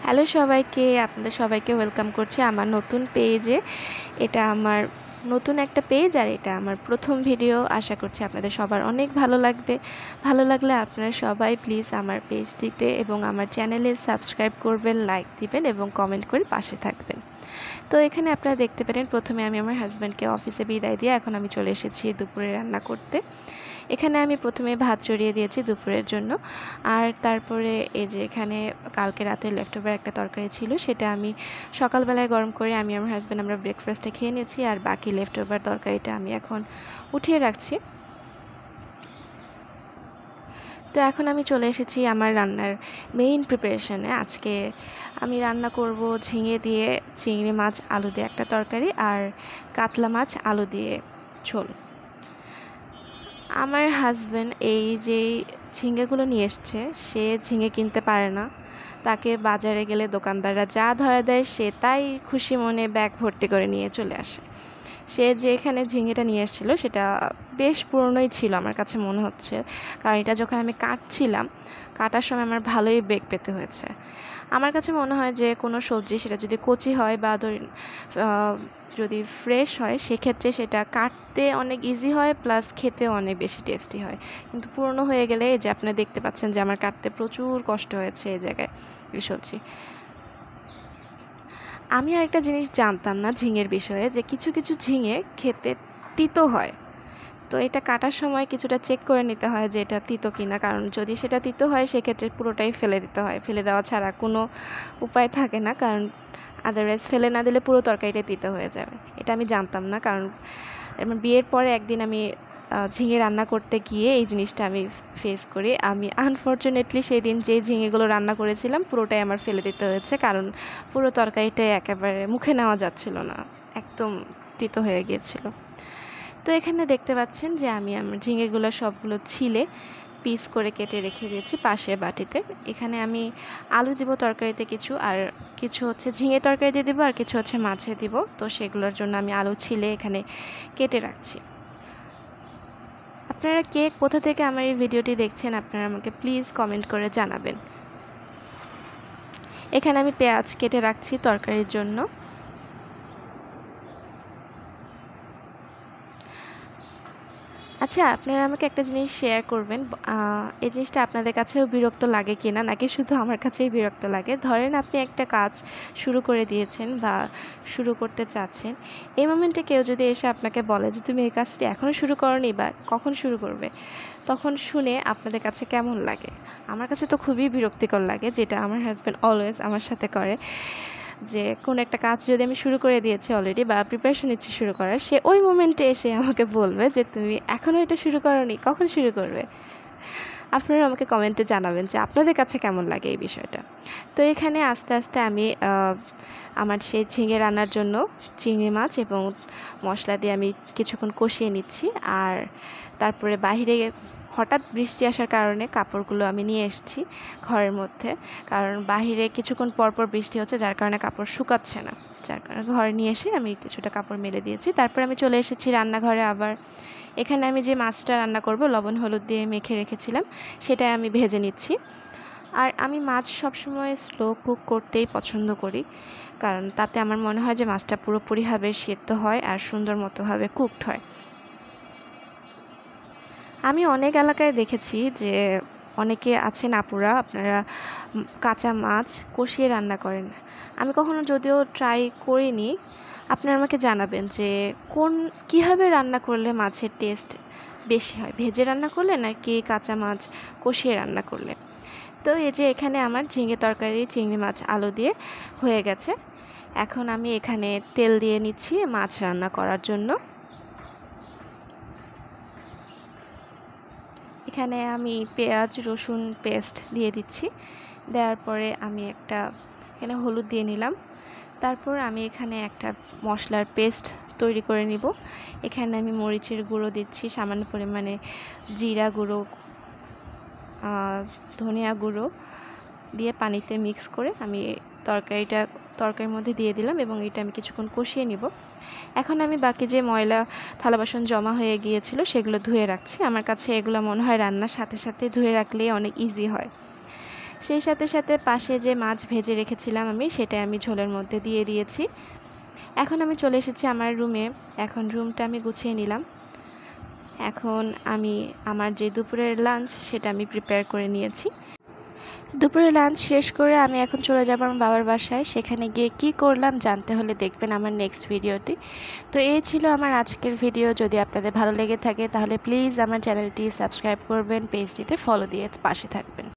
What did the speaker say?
Hello সবাইকে, আপনাদের সবাইকে ওয়েলকাম করছি আমার নতুন পেজে। এটা আমার নতুন একটা পেজ আর এটা আমার প্রথম ভিডিও। আশা করছি আপনাদের সবার অনেক ভালো লাগবে। ভালো লাগলে আপনারা সবাই প্লিজ আমার পেজটিতে এবং আমার চ্যানেলে সাবস্ক্রাইব করবেন, লাইক দিবেন এবং কমেন্ট করে পাশে থাকবেন। তো এখানে আপনারা দেখতে পারেন প্রথমে আমি আমার হাজব্যান্ডকে অফিসে বিদায় দিয়ে এখন আমি চলে এসেছি দুপুরে রান্না করতে। এখানে আমি প্রথমে ভাত চড়িয়ে দিয়েছি দুপুরের জন্য, আর তারপরে এই যে এখানে কালকে রাতে লেফটওভার একটা তরকারি ছিল, সেটা আমি সকালবেলায় গরম করে আমি আমার হাজব্যান্ড আমরা ব্রেকফাস্টে খেয়ে নিয়েছি। আর বাকি লেফটওভার তরকারিটা আমি এখন উঠিয়ে রাখছি। তো এখন আমি চলে এসেছি আমার রান্নার মেইন প্রিপারেশনে। আজকে আমি রান্না করব ঝিঙে দিয়ে চিংড়ি মাছ আলু দিয়ে একটা তরকারি আর কাতলা মাছ আলু দিয়ে ঝোল। আমার হাজব্যান্ড এই যে ঝিঙেগুলো নিয়ে এসছে, সে ঝিঙে কিনতে পারে না। তাকে বাজারে গেলে দোকানদাররা যা ধরে দেয় সে তাই খুশি মনে ব্যাগ ভর্তি করে নিয়ে চলে আসে। সে যে এখানে ঝিঙেটা নিয়ে এসেছিলো সেটা বেশ পুরনোই ছিল আমার কাছে মনে হচ্ছে, কারণ এটা যখন আমি কাটার সময় আমার ভালোই বেগ পেতে হয়েছে। আমার কাছে মনে হয় যে কোনো সবজি সেটা যদি কচি হয় বা যদি ফ্রেশ হয় সেক্ষেত্রে সেটা কাটতে অনেক ইজি হয়, প্লাস খেতে অনেক বেশি টেস্টি হয়। কিন্তু পুরনো হয়ে গেলে এই যে আপনি দেখতে পাচ্ছেন যে আমার কাটতে প্রচুর কষ্ট হয়েছে এই জায়গায় এই সবজি। আমি আরেকটা জিনিস জানতাম না ঝিঙের বিষয়ে, যে কিছু কিছু ঝিঙে খেতে তিতো হয়। তো এটা কাটার সময় কিছুটা চেক করে নিতে হয় যে এটা তিতো কিনা, কারণ যদি সেটা তিতো হয় সেক্ষেত্রে পুরোটাই ফেলে দিতে হয়। ফেলে দেওয়া ছাড়া কোনো উপায় থাকে না, কারণ আদারওয়াইজ ফেলে না দিলে পুরো তরকারিটা তিতো হয়ে যাবে। এটা আমি জানতাম না, কারণ আমার বিয়ের পরে একদিন আমি ঝিঙে রান্না করতে গিয়ে এই জিনিসটা আমি ফেস করি। আমি আনফর্চুনেটলি সেই দিন যে ঝিঙেগুলো রান্না করেছিলাম পুরোটাই আমার ফেলে দিতে হয়েছে, কারণ পুরো তরকারিটাই একেবারে মুখে নেওয়া যাচ্ছিল না, একদম তিতো হয়ে গিয়েছিল। তো এখানে দেখতে পাচ্ছেন যে আমি আমার ঝিঙেগুলো সবগুলো ছিলে পিস করে কেটে রেখে দিয়েছি পাশের বাটিতে। এখানে আমি আলু দিব তরকারিতে কিছু, আর কিছু হচ্ছে ঝিঙে তরকারি দিয়ে দেবো, আর কিছু হচ্ছে মাছে দিব। তো সেগুলোর জন্য আমি আলু ছিলে এখানে কেটে রাখছি। আপনারা কে কোথা থেকে আমার এই ভিডিওটি দেখছেন আপনারা আমাকে প্লিজ কমেন্ট করে জানাবেন। এখানে আমি পেঁয়াজ কেটে রাখছি তরকারির জন্য। আচ্ছা, আপনারা আমাকে একটা জিনিস শেয়ার করবেন, এই জিনিসটা আপনাদের কাছেও বিরক্ত লাগে কিনা, নাকি শুধু আমার কাছেই বিরক্ত লাগে। ধরেন আপনি একটা কাজ শুরু করে দিয়েছেন বা শুরু করতে চাচ্ছেন, এই মোমেন্টে কেউ যদি এসে আপনাকে বলে যে তুমি এই কাজটি এখনও শুরু করোনি বা কখন শুরু করবে, তখন শুনে আপনাদের কাছে কেমন লাগে? আমার কাছে তো খুবই বিরক্তিকর লাগে, যেটা আমার হাজব্যান্ড অলওয়েজ আমার সাথে করে। যে কোনো একটা কাজ যদি আমি শুরু করে দিয়েছি অলরেডি বা প্রিপারেশন নিচ্ছি শুরু করার, সে ওই মোমেন্টে এসে আমাকে বলবে যে তুমি এখনও এটা শুরু করোনি, কখন শুরু করবে? আপনারা আমাকে কমেন্টে জানাবেন যে আপনাদের কাছে কেমন লাগে এই বিষয়টা। তো এখানে আস্তে আস্তে আমি আমার সেই ঝিঙে রান্নার জন্য চিংড়ি মাছ এবং মশলা দিয়ে আমি কিছুক্ষণ কষিয়ে নিচ্ছি। আর তারপরে বাহিরে হঠাৎ বৃষ্টি আসার কারণে কাপড়গুলো আমি নিয়ে এসেছি ঘরের মধ্যে, কারণ বাহিরে কিছুক্ষণ পরপর বৃষ্টি হচ্ছে যার কারণে কাপড় শুকাচ্ছে না, যার কারণে ঘরে নিয়ে এসে আমি কিছুটা কাপড় মেলে দিয়েছি। তারপর আমি চলে এসেছি রান্নাঘরে। আবার এখানে আমি যে মাছটা রান্না করব লবণ হলুদ দিয়ে মেখে রেখেছিলাম সেটাই আমি ভেজে নিচ্ছি। আর আমি মাছ সবসময় স্লো কুক করতেই পছন্দ করি, কারণ তাতে আমার মনে হয় যে মাছটা পুরোপুরিভাবে সেদ্ধ হয় আর সুন্দর মতোভাবে কুকড হয়। আমি অনেক এলাকায় দেখেছি যে অনেকে আছেন আপুরা, আপনারা কাঁচা মাছ কষিয়ে রান্না করেন। আমি কখনো যদিও ট্রাই করিনি। আপনারা আমাকে জানাবেন যে কীভাবে রান্না করলে মাছের টেস্ট বেশি হয়, ভেজে রান্না করলে নাকি কাঁচা মাছ কষিয়ে রান্না করলে। তো এই যে এখানে আমার ঝিঙে তরকারি চিংড়ি মাছ আলু দিয়ে হয়ে গেছে। এখন আমি এখানে তেল দিয়ে নিচ্ছি মাছ রান্না করার জন্য। এখানে আমি পেঁয়াজ রসুন পেস্ট দিয়ে দিচ্ছি। দেওয়ার পরে আমি এখানে হলুদ দিয়ে নিলাম। তারপর আমি এখানে একটা মশলার পেস্ট তৈরি করে নিব। এখানে আমি মরিচের গুঁড়ো দিচ্ছি, সামান্য পরিমাণে জিরা গুঁড়ো, ধনিয়া গুঁড়ো দিয়ে পানিতে মিক্স করে আমি তরকারির মধ্যে দিয়ে দিলাম এবং এটা আমি কিছুক্ষণ কষিয়ে নিব। এখন আমি বাকি যে ময়লা থালা বাসন জমা হয়ে গিয়েছিল সেগুলো ধুয়ে রাখছি। আমার কাছে এগুলো মনে হয় রান্নার সাথে সাথে ধুয়ে রাখলেই অনেক ইজি হয়। সেই সাথে সাথে পাশে যে মাছ ভেজে রেখেছিলাম আমি সেটাই আমি ঝোলের মধ্যে দিয়ে দিয়েছি। এখন আমি চলে এসেছি আমার রুমে। এখন রুমটা আমি গুছিয়ে নিলাম। এখন আমি আমার যে দুপুরের লাঞ্চ সেটা আমি প্রিপেয়ার করে নিয়েছি। দুপুরে লাঞ্চ শেষ করে আমি এখন চলে যাব আমার বাবার বাসায়। সেখানে গিয়ে কি করলাম জানতে হলে দেখবেন আমার নেক্সট ভিডিওটি। তো এই ছিল আমার আজকের ভিডিও। যদি আপনাদের ভালো লেগে থাকে তাহলে প্লিজ আমার চ্যানেলটি সাবস্ক্রাইব করবেন, পেজটিতে ফলো দিয়ে পাশে থাকবেন।